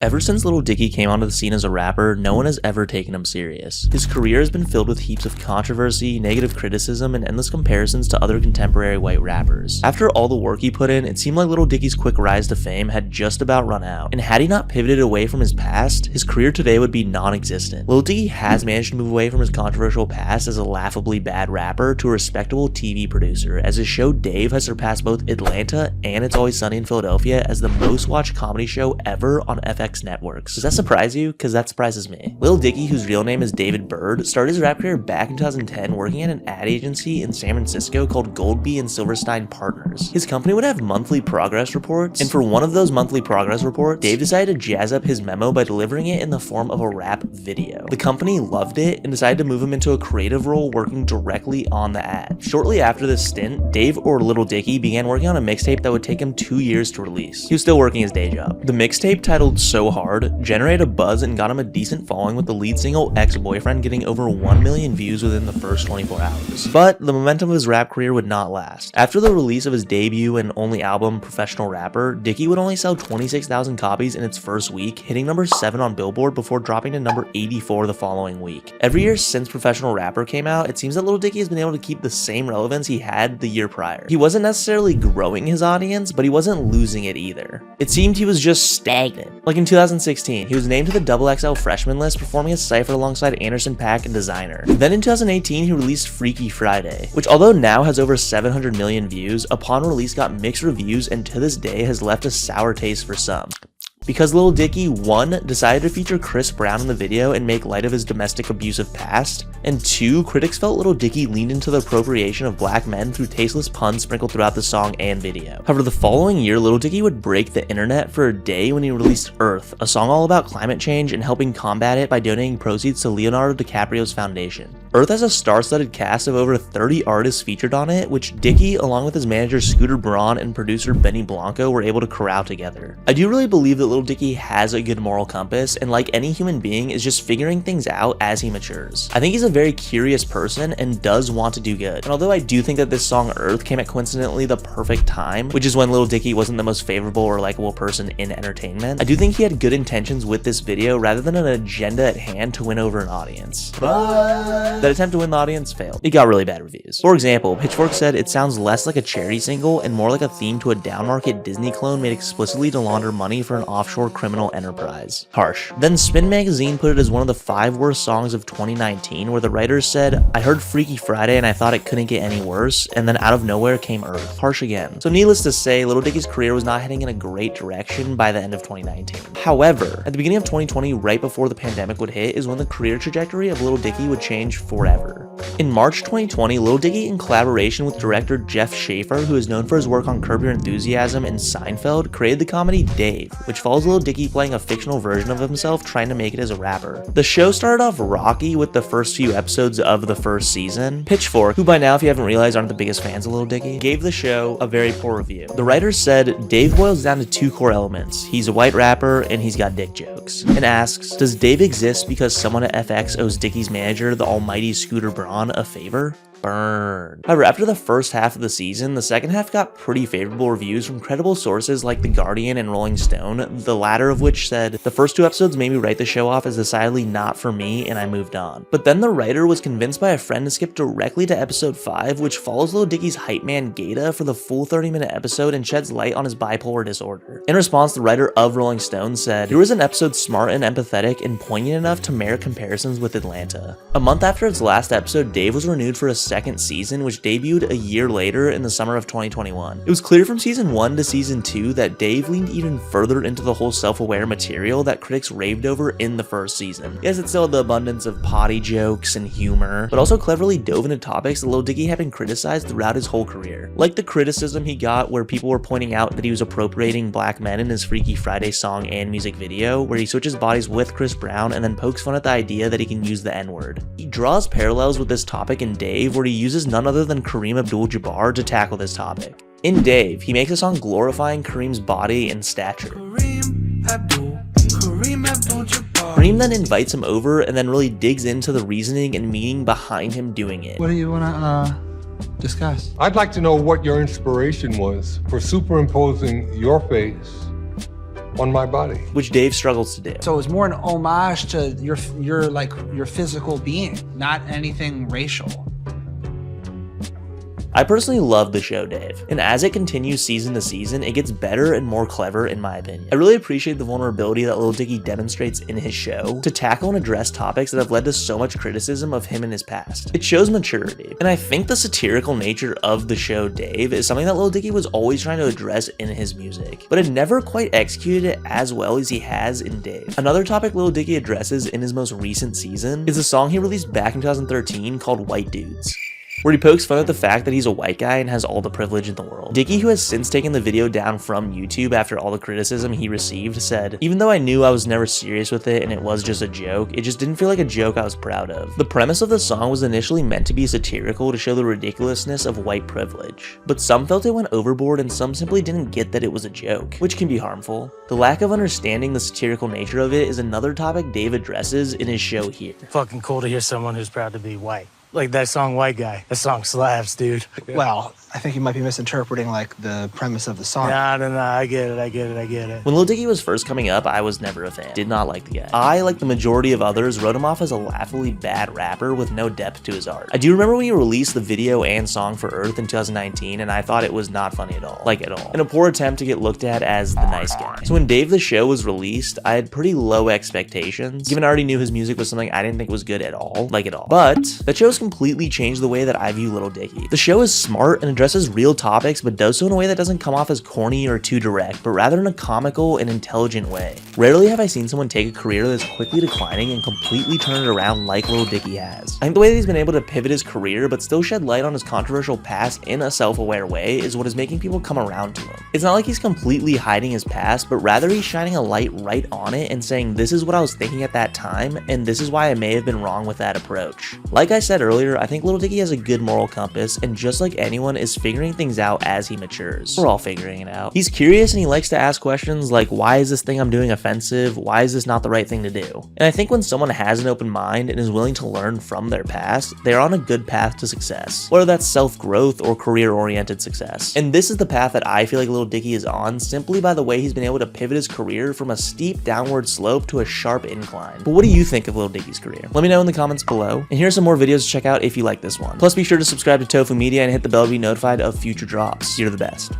Ever since Lil Dicky came onto the scene as a rapper, no one has ever taken him serious. His career has been filled with heaps of controversy, negative criticism, and endless comparisons to other contemporary white rappers. After all the work he put in, it seemed like Lil Dicky's quick rise to fame had just about run out, and had he not pivoted away from his past, his career today would be non-existent. Lil Dicky has managed to move away from his controversial past as a laughably bad rapper to a respectable TV producer, as his show Dave has surpassed both Atlanta and It's Always Sunny in Philadelphia as the most watched comedy show ever on FXX Networks. Does that surprise you? Because that surprises me. Lil Dicky, whose real name is David Bird, started his rap career back in 2010 working at an ad agency in San Francisco called Goldby and Silverstein Partners. His company would have monthly progress reports, and for one of those monthly progress reports, Dave decided to jazz up his memo by delivering it in the form of a rap video. The company loved it and decided to move him into a creative role working directly on the ad. Shortly after this stint, Dave, or Lil Dicky, began working on a mixtape that would take him 2 years to release. He was still working his day job. The mixtape, titled So Hard, generated a buzz and got him a decent following, with the lead single Ex-Boyfriend getting over 1 million views within the first 24 hours. But the momentum of his rap career would not last. After the release of his debut and only album, Professional Rapper, Dicky would only sell 26,000 copies in its first week, hitting number 7 on Billboard before dropping to number 84 the following week. Every year since Professional Rapper came out, it seems that Lil Dicky has been able to keep the same relevance he had the year prior. He wasn't necessarily growing his audience, but he wasn't losing it either. It seemed he was just stagnant. Like in 2016, he was named to the XXL freshman list, performing a cypher alongside Anderson .Paak and Designer. Then in 2018, he released Freaky Friday, which although now has over 700 million views, upon release got mixed reviews and to this day has left a sour taste for some. Because Lil Dicky, 1, decided to feature Chris Brown in the video and make light of his domestic abusive past, and 2, critics felt Lil Dicky leaned into the appropriation of black men through tasteless puns sprinkled throughout the song and video. However, the following year, Lil Dicky would break the internet for a day when he released Earth, a song all about climate change and helping combat it by donating proceeds to Leonardo DiCaprio's foundation. Earth has a star-studded cast of over 30 artists featured on it, which Dicky, along with his manager Scooter Braun and producer Benny Blanco, were able to corral together. I do really believe that Lil Dicky has a good moral compass, and like any human being, is just figuring things out as he matures. I think he's a very curious person and does want to do good. And although I do think that this song Earth came at coincidentally the perfect time, which is when Lil Dicky wasn't the most favorable or likable person in entertainment, I do think he had good intentions with this video rather than an agenda at hand to win over an audience. But that attempt to win the audience failed. It got really bad reviews. For example, Pitchfork said it sounds less like a charity single and more like a theme to a downmarket Disney clone made explicitly to launder money for an offshore criminal enterprise. Harsh. Then Spin Magazine put it as one of the 5 worst songs of 2019, where the writers said, "I heard Freaky Friday and I thought it couldn't get any worse, and then out of nowhere came Earth." Harsh again. So needless to say, Lil Dicky's career was not heading in a great direction by the end of 2019. However, at the beginning of 2020, right before the pandemic would hit, is when the career trajectory of Lil Dicky would change forever. In March 2020, Lil Dicky, in collaboration with director Jeff Schaffer, who is known for his work on Curb Your Enthusiasm and Seinfeld, created the comedy Dave, which follows Lil Dicky playing a fictional version of himself trying to make it as a rapper. The show started off rocky with the first few episodes of the first season. Pitchfork, who by now, if you haven't realized, aren't the biggest fans of Lil Dicky, gave the show a very poor review. The writers said, "Dave boils down to 2 core elements. He's a white rapper and he's got dick jokes." And asks, does Dave exist because someone at FX owes Dicky's manager, the almighty Scooter Braun, a favor? Burn. However, after the first half of the season, the second half got pretty favorable reviews from credible sources like The Guardian and Rolling Stone, the latter of which said, "The first 2 episodes made me write the show off as decidedly not for me and I moved on." But then the writer was convinced by a friend to skip directly to episode 5, which follows Lil Dicky's hype man Gata for the full 30-minute episode and sheds light on his bipolar disorder. In response, the writer of Rolling Stone said, "Here was an episode smart and empathetic and poignant enough to merit comparisons with Atlanta." A month after its last episode, Dave was renewed for a second season, which debuted a year later in the summer of 2021. It was clear from season 1 to season 2 that Dave leaned even further into the whole self-aware material that critics raved over in the first season. Yes, it still had the abundance of potty jokes and humor, but also cleverly dove into topics that Lil Dicky had been criticized throughout his whole career. Like the criticism he got where people were pointing out that he was appropriating black men in his Freaky Friday song and music video, where he switches bodies with Chris Brown and then pokes fun at the idea that he can use the N-word. He draws parallels with this topic in Dave, where he uses none other than Kareem Abdul-Jabbar to tackle this topic. In Dave, he makes a song glorifying Kareem's body and stature. Kareem then invites him over and then really digs into the reasoning and meaning behind him doing it. What do you want to discuss? I'd like to know what your inspiration was for superimposing your face on my body. which Dave struggles to do. So it was more an homage to your physical being, not anything racial. I personally love the show, Dave, and as it continues season to season, it gets better and more clever in my opinion. I really appreciate the vulnerability that Lil Dicky demonstrates in his show to tackle and address topics that have led to so much criticism of him in his past. It shows maturity, and I think the satirical nature of the show, Dave, is something that Lil Dicky was always trying to address in his music, but had never quite executed it as well as he has in Dave. Another topic Lil Dicky addresses in his most recent season is a song he released back in 2013 called White Dudes, where he pokes fun at the fact that he's a white guy and has all the privilege in the world. Dicky, who has since taken the video down from YouTube after all the criticism he received, said, "Even though I knew I was never serious with it and it was just a joke, it just didn't feel like a joke I was proud of." The premise of the song was initially meant to be satirical to show the ridiculousness of white privilege, but some felt it went overboard and some simply didn't get that it was a joke, which can be harmful. The lack of understanding the satirical nature of it is another topic Dave addresses in his show here. Fucking cool to hear someone who's proud to be white. Like that song White Guy. That song slaps, dude. Well, I think you might be misinterpreting like the premise of the song. No, I get it. When Lil Dicky was first coming up, I was never a fan. Did not like the guy. I, like the majority of others, wrote him off as a laughably bad rapper with no depth to his art. I do remember when he released the video and song for Earth in 2019, and I thought it was not funny at all. Like at all. And a poor attempt to get looked at as the nice guy. So when Dave the Show was released, I had pretty low expectations, given I already knew his music was something I didn't think was good at all. Like at all. But that show has completely changed the way that I view Lil Dicky. The show is smart and addresses real topics, but does so in a way that doesn't come off as corny or too direct, but rather in a comical and intelligent way. Rarely have I seen someone take a career that's quickly declining and completely turn it around like Lil Dicky has. I think the way that he's been able to pivot his career but still shed light on his controversial past in a self-aware way is what is making people come around to him. It's not like he's completely hiding his past, but rather he's shining a light right on it and saying, this is what I was thinking at that time, and this is why I may have been wrong with that approach. Like I said earlier, I think Lil Dicky has a good moral compass, and just like anyone, is figuring things out as he matures. We're all figuring it out. He's curious and he likes to ask questions like, why is this thing I'm doing offensive? Why is this not the right thing to do? And I think when someone has an open mind and is willing to learn from their past, they're on a good path to success, whether that's self-growth or career-oriented success. And this is the path that I feel like Lil Dicky is on, simply by the way he's been able to pivot his career from a steep downward slope to a sharp incline. But what do you think of Lil Dicky's career? Let me know in the comments below, and here's some more videos to check out if you like this one. Plus, be sure to subscribe to Tofu Media and hit the bell to be notified of future drops. You're the best.